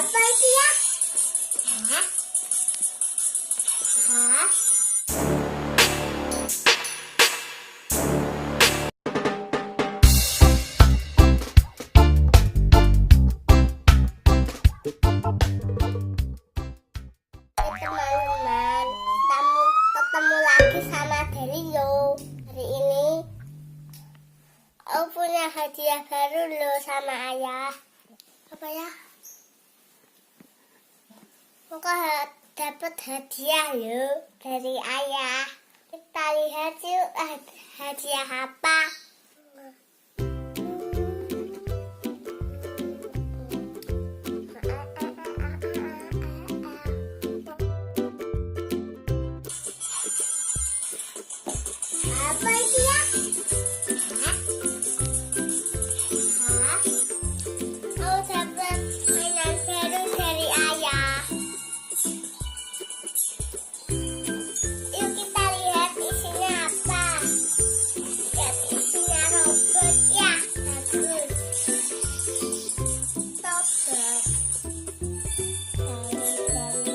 Apa itu ya? Hah? Hah? Teman-teman, ketemu lagi sama Delio. Hari ini aku punya hadiah baru loh sama ayah. Apa ya? Aku dapat hadiah loh dari ayah. Kita lihat yuk hadiah apa. Apa itu ya? Hah? Hah? Aku dapat mainan baru dari ayah. Yuk kita lihat isinya apa. Lihat isinya robot ya. Bagus. Robot. Dari ayah.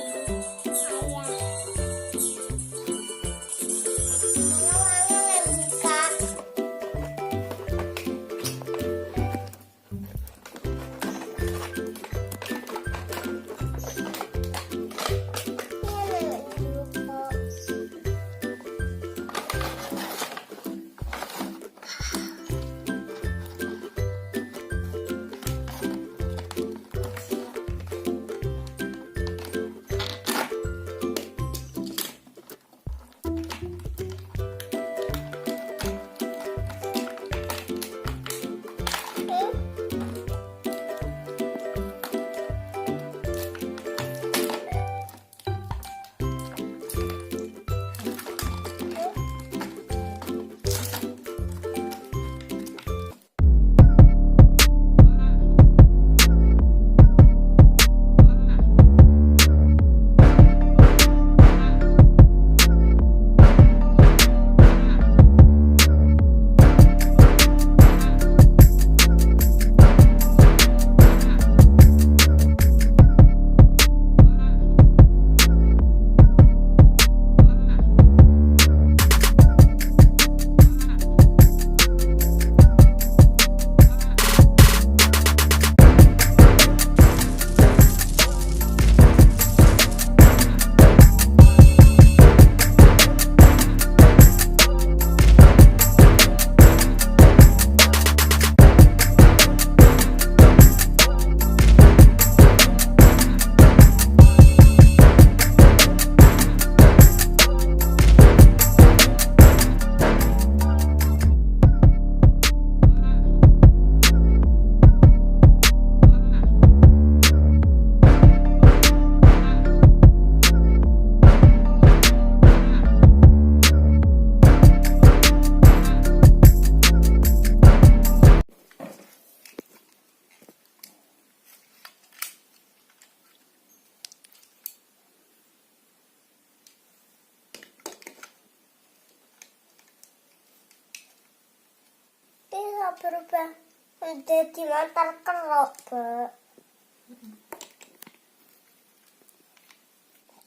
Bisa berubah menjadi motor kerobak.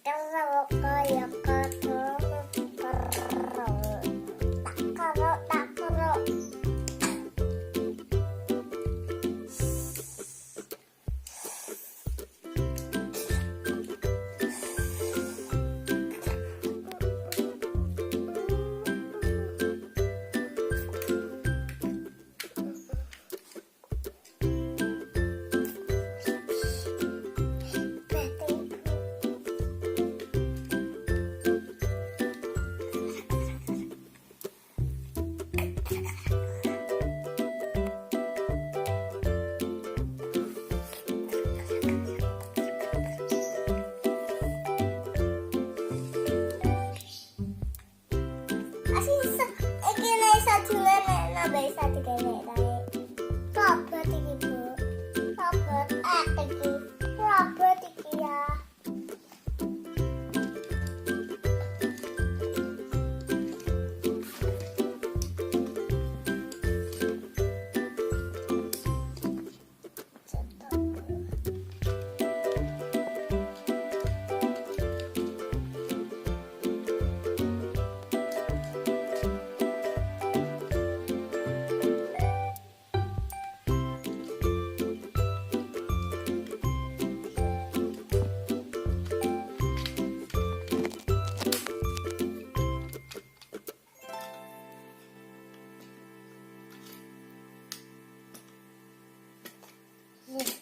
Kerobak kayak kerobak. Tak kerok.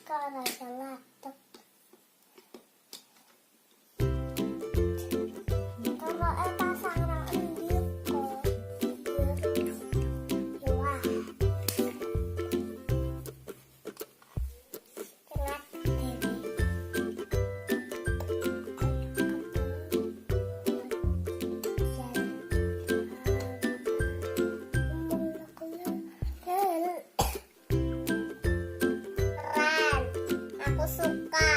kalau ada laptop. Kalau pasang nang endi kok. Wah. Kenapa ini? Keren. Aku suka.